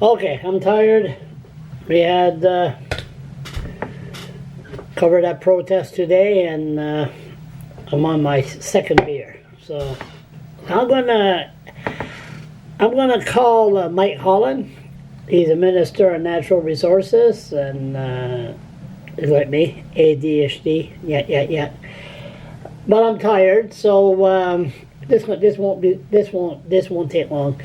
Okay, I'm tired. We had covered that protest today, and I'm on my second beer. So I'm gonna call Mike Holland. He's a minister of natural resources, and he's like me, ADHD. Yeah. But I'm tired, so this won't take long.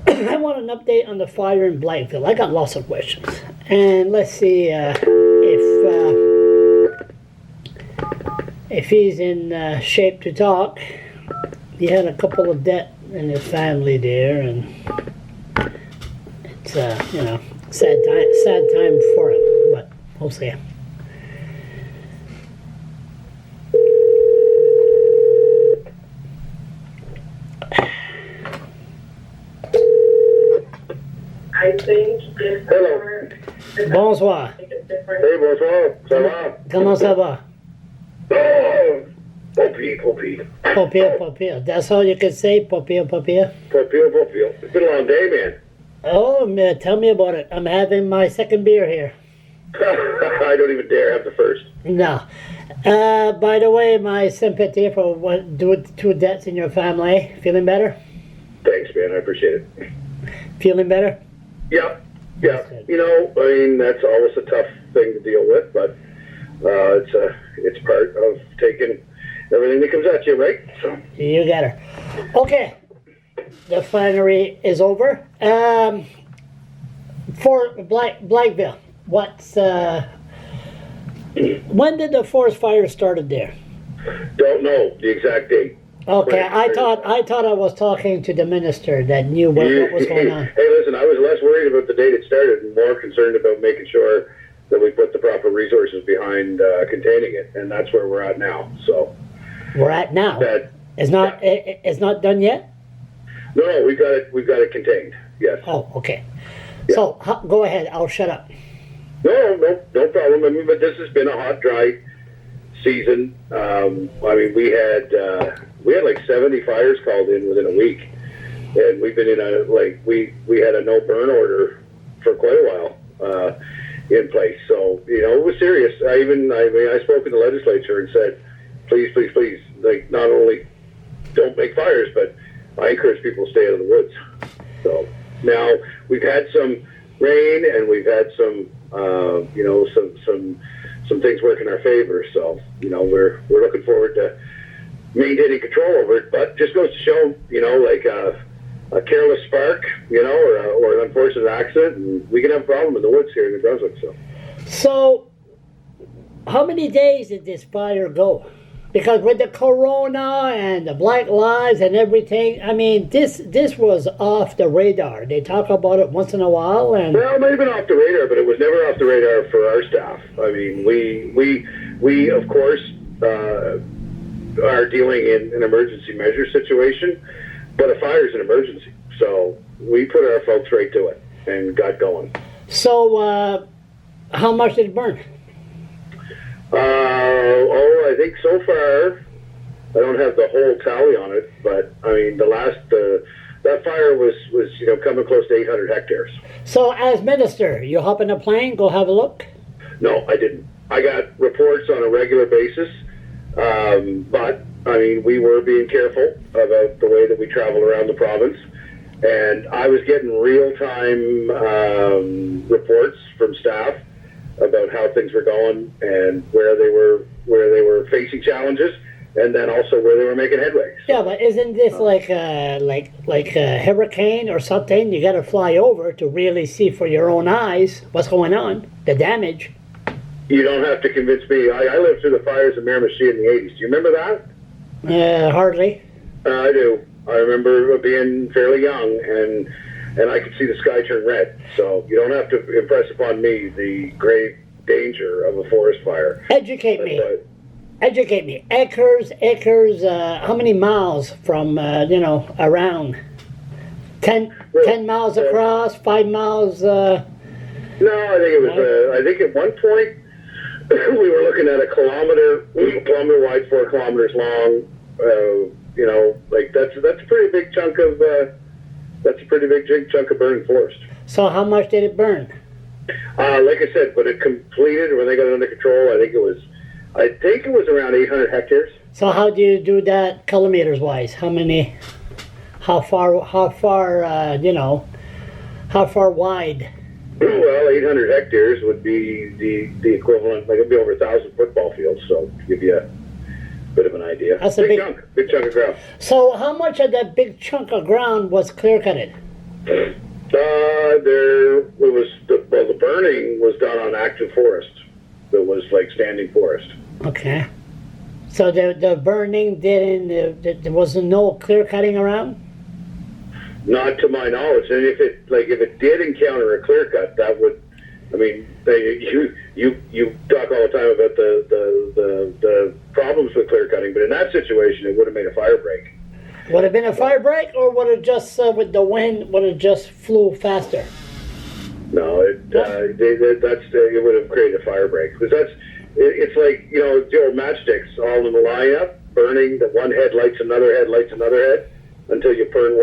I want an update on the fire in Blackville. I got lots of questions, and let's see if he's in shape to talk. He had a couple of deaths in his family there, and it's sad time for him. But we'll see. I think if Hello. Bonsoir. Hey, bonsoir. Ça va? Comment ça va? Oh, pas pire. That's all you can say, pas pire. Pas pire. It's been a long day, man. Oh, man, tell me about it. I'm having my second beer here. I don't even dare have the first. No. By the way, my sympathy for what two deaths in your family. Feeling better? Thanks, man. I appreciate it. Feeling better? Yeah. You know, I mean, that's always a tough thing to deal with, but it's part of taking everything that comes at you, right? So. You got her. Okay. The finery is over. For Blackville, what's when did the forest fire started there? Don't know the exact date. Okay, I thought I was talking to the minister that knew what was going on. Hey, listen, I was less worried about the date it started and more concerned about making sure that we put the proper resources behind containing it, and that's where we're at now. So we're at now. It's not done yet. No, we've got it contained. Yes. Oh, okay. Yeah. So go ahead. I'll shut up. No problem. I mean, but this has been a hot, dry season. I mean, we had like 70 fires called in within a week, and we've been in we had a no burn order for quite a while in place. So it was serious. I spoke in the legislature and said, please, like, not only don't make fires, but I encourage people to stay out of the woods. So now we've had some rain and we've had some some things work in our favor. So we're looking forward to maintaining control over it. But just goes to show, like a careless spark, or an unfortunate accident, and we can have a problem in the woods here in New Brunswick. So how many days did this fire go? Because with the corona and the Black Lives and everything, I mean, this was off the radar. They talk about it once in a while, and well, it might have been off the radar, but it was never off the radar for our staff. I mean, we of course are dealing in an emergency measure situation, but a fire is an emergency, so we put our folks right to it and got going. So, how much did it burn? I think so far, I don't have the whole tally on it, but I mean, that fire was coming close to 800 hectares. So as minister, you hop in a plane, go have a look? No, I didn't. I got reports on a regular basis, but I mean, we were being careful about the way that we traveled around the province, and I was getting real-time reports from staff about how things were going and where they were facing challenges, and then also where they were making headway. Yeah, but isn't this like a hurricane or something? You got to fly over to really see for your own eyes what's going on, the damage. You don't have to convince me. I lived through the fires of Miramichi in the 80s. Do you remember that? Hardly. I do. I remember being fairly young, and I could see the sky turn red. So you don't have to impress upon me the grave danger of a forest fire. Educate me. Acres, how many miles from, around? 10 miles across, 5 miles? No, I think it was, I think at one point we were looking at a kilometer wide, 4 kilometers long. Like that's a pretty big chunk of burning forest. So how much did it burn? Like I said, but it completed when they got it under control. I think it was around 800 hectares. So how do you do that kilometers wise? How far, how far wide? Well, 800 hectares would be the equivalent, like it'd be over 1,000 football fields, so to give you a bit of an idea. That's a big chunk of ground. So how much of that big chunk of ground was clear-cutted? The burning was done on active forest. It was like standing forest. Okay. So the burning there was no clear-cutting around? Not to my knowledge, and if it did encounter a clear cut, that would, I mean, you talk all the time about the problems with clear cutting, but in that situation, it would have made a fire break. Would have been a fire break, or would it just with the wind would it just flew faster? No, it would have created a fire break because it's like the old matchsticks all in the lineup, burning. That one head lights another head until you pull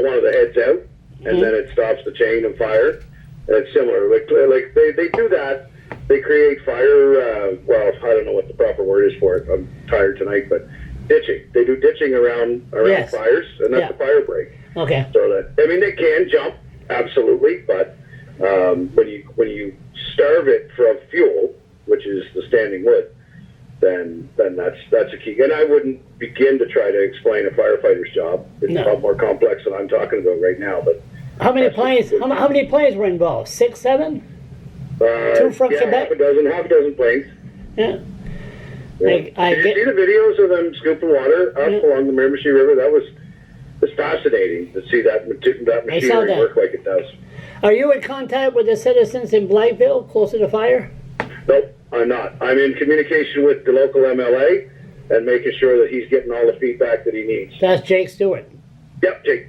one of the heads out, and then it stops the chain of fire. And it's similar. Like they do that. They create fire. Well, I don't know what the proper word is for it. I'm tired tonight, but ditching. They do ditching around Yes. fires, and that's a fire break. Okay. So that they can jump absolutely, but when you starve it from fuel, which is the standing wood, then that's a key. And I wouldn't begin to try to explain a firefighter's job. It's a lot more complex than I'm talking about right now. But how many planes? How many planes were involved? 6, 7? Two from Quebec. half a dozen planes. Yeah. Yeah. Did you see the videos of them scooping water up along the Miramichi River? That was fascinating to see that machinery work like it does. Are you in contact with the citizens in Blackville, close to the fire? Nope, I'm not. I'm in communication with the local MLA and making sure that he's getting all the feedback that he needs. That's Jake Stewart. Yep, Jake.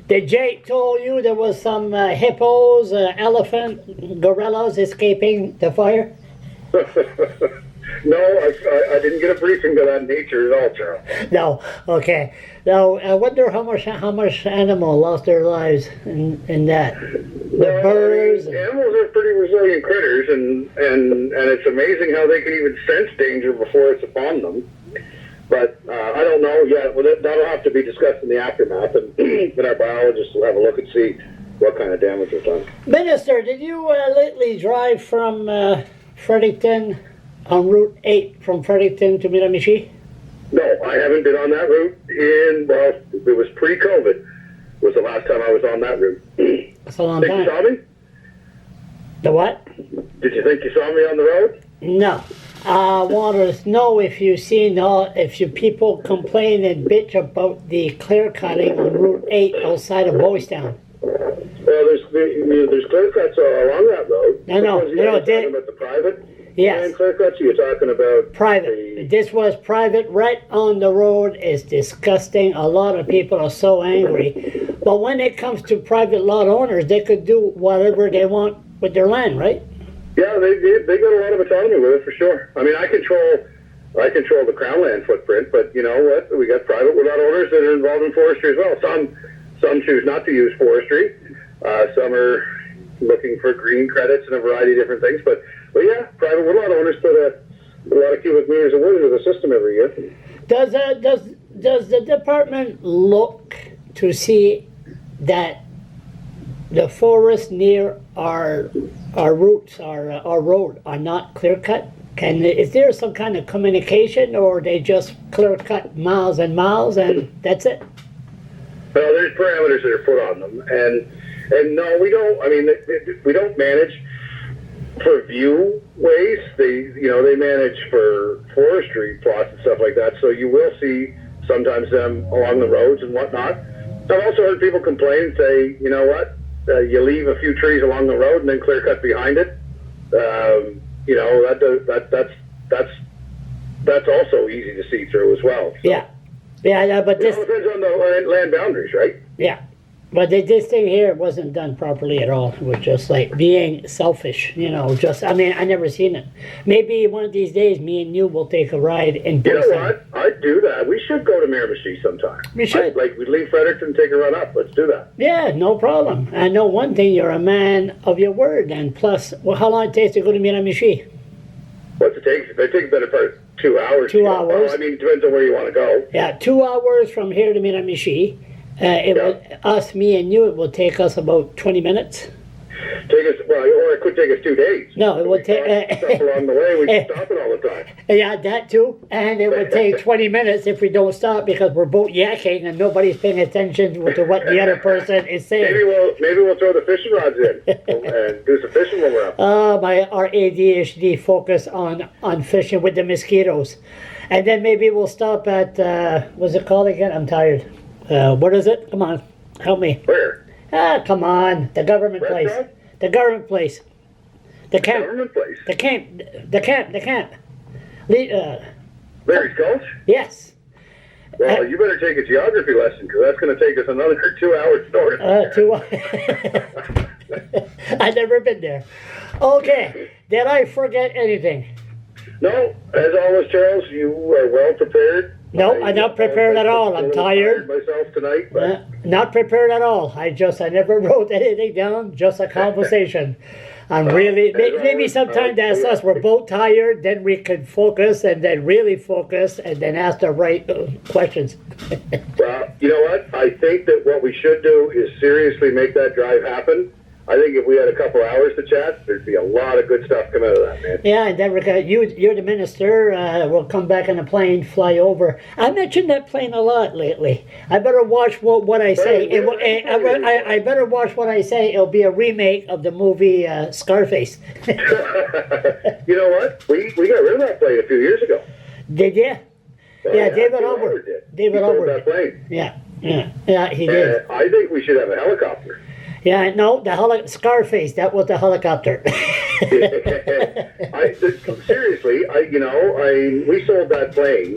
Did Jake told you there was some hippos, elephant, gorillas escaping the fire? No, I didn't get a briefing of that nature at all, Charles. No. Okay. Now I wonder how much animal lost their lives in that. The birds. Animals are pretty resilient critters, and it's amazing how they can even sense danger before it's upon them. But I don't know yet. Well, that'll have to be discussed in the aftermath, and our biologists will have a look and see what kind of damage was done. Minister, did you lately drive from Fredericton on Route 8 from Fredericton to Miramichi? No, I haven't been on that route it was pre-COVID was the last time I was on that route. That's a long Think time. you saw me? The what? Did you think you saw me on the road? No. I want to know if you seen if you people complain and bitch about the clear cutting on Route 8 outside of Boys Town. Well, there's clear cuts along that road. No, talking about the private. Yes. And clear cuts, you're talking about Private. This was private right on the road. It's disgusting. A lot of people are so angry. But when it comes to private lot owners, they could do whatever they want with their land, right? Yeah, they got a lot of autonomy with it for sure. I mean, I control the Crown land footprint, but you know what? We got private lot owners that are involved in forestry as well. Some choose not to use forestry. Some are looking for green credits and a variety of different things. But yeah, private woodlot owners put a lot of cubic meters of wood into the system every year. Does the department look to see that the forest near our routes, our road, are not clear cut? Is there some kind of communication, or they just clear cut miles and miles and that's it? Well, there's parameters that are put on them, and no, we don't. I mean, we don't manage for view ways. They manage for forestry plots and stuff like that. So you will see sometimes them along the roads and whatnot. I've also heard people complain and say, you know what, you leave a few trees along the road and then clear cut behind it. That's also easy to see through as well. So, yeah, but this it depends on the land boundaries, right? Yeah, but this thing here wasn't done properly at all. It was just like being selfish, I never seen it. Maybe one of these days, me and you will take a ride and do You know what? I'd do that. We should go to Miramichi sometime. We should. Like, we leave Fredericton and take a run up. Let's do that. Yeah, no problem. I know one thing, you're a man of your word, and plus, well, how long it takes to go to Miramichi? What's it take? It takes a better part of 2 hours. 2 hours. I mean, it depends on where you want to go. Yeah, 2 hours from here to Miramichi. Me and you, it will take us about 20 minutes. Or it could take us 2 days. No, it would take... Stop along the way, we can stop it all the time. Yeah, that too. And it would take 20 minutes if we don't stop because we're both yakking and nobody's paying attention to what the other person is saying. Maybe we'll throw the fishing rods in and do some fishing when we're up. Our ADHD focus on fishing with the mosquitoes. And then maybe we'll stop at, what's it called again? I'm tired. What is it? Come on, help me. Where? Come on, the government place. The government place. The camp. Government place? The camp. Larry's Gulch? Yes. Well, you better take a geography lesson because that's going to take us another 2 hours north. I've never been there. Okay, did I forget anything? No, as always, Charles, you are well prepared. No, I'm not prepared at all. I'm tired. Myself tonight, but not prepared at all. I never wrote anything down. Just a conversation. I'm really maybe sometime that's us. We're both tired. Then we can focus and then really focus and then ask the right questions. Well, you know what? I think that what we should do is seriously make that drive happen. I think if we had a couple hours to chat, there'd be a lot of good stuff come out of that, man. Yeah, and then you're the minister. We'll come back on a plane, fly over. I mentioned that plane a lot lately. I better watch what I say. I better watch what I say. It'll be a remake of the movie Scarface. You know what? We got rid of that plane a few years ago. Did you? Well, yeah, David Albert. David Albert. That plane. Yeah, he did. I think we should have a helicopter. Yeah, no, Scarface, that was the helicopter. Seriously, we sold that plane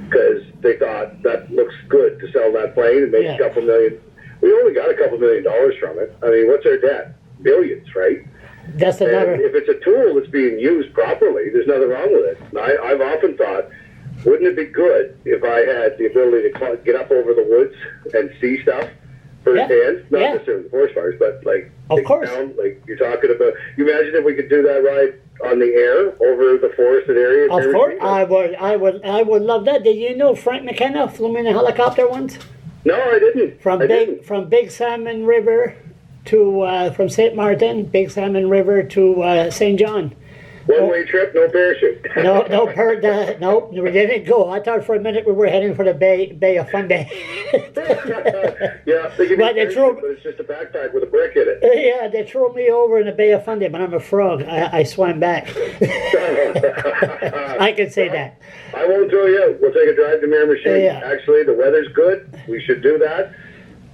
because they thought that looks good to sell that plane and make a couple million. We only got a couple $1 million from it. I mean, what's our debt? Billions, right? That's another. And if it's a tool that's being used properly, there's nothing wrong with it. And I've often thought, wouldn't it be good if I had the ability to get up over the woods and see stuff? Firsthand, not necessarily the forest fires, but of course, down, like you're talking about. You imagine if we could do that ride on the air over the forested areas. Of course, I would love that. Did you know Frank McKenna flew in a helicopter once? No, I didn't. From Big Salmon River to from St. Martin, Big Salmon River to St. John. One-way trip, no parachute. No, we didn't go. I thought for a minute we were heading for the Bay of Fundy. Yeah, they give but it's just a backpack with a brick in it. Yeah, they threw me over in the Bay of Fundy, but I'm a frog. I swam back. I can say that. I won't throw you out. We'll take a drive to Miramichi. Yeah. Actually, the weather's good. We should do that.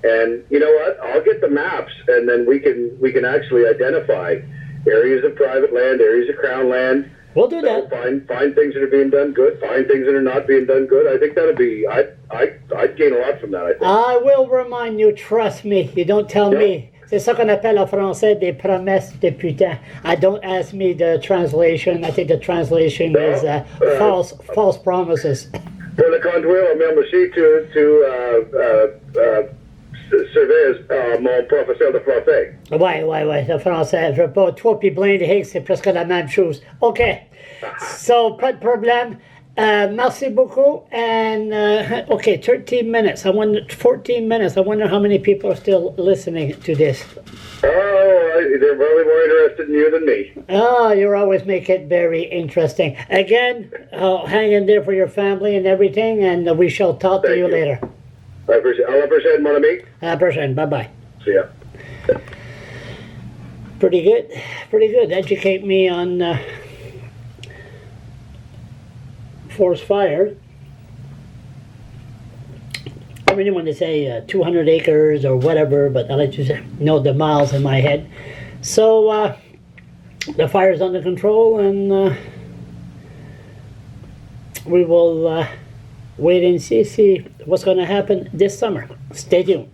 And you know what? I'll get the maps, and then we can actually identify areas of private land, areas of crown land. We'll do that. Find things that are being done good. Find things that are not being done good. I think that'd be. I'd gain a lot from that. I think. I will remind you. Trust me. You don't tell me. C'est ça qu'on appelle en français des promesses de putain. I don't ask me the translation. I think the translation is false promises. Pour le conduire au Miramichi to surveiller mon professeur de français. Ouais, le français. Je veux pas, toi puis Blaine Higgs, c'est presque la même chose. OK. So, pas de problème. Merci beaucoup. And, okay, 13 minutes. 14 minutes. I wonder how many people are still listening to this. Oh, they're probably more interested in you than me. Oh, you always make it very interesting. Again, hang in there for your family and everything, and we shall talk to you later. I appreciate mon ami. Bye-bye. See ya. Pretty good. Educate me on forest fire. I really want to say 200 acres or whatever, but I like to know the miles in my head. So the fire's under control, and we will wait and see what's going to happen this summer. Stay tuned.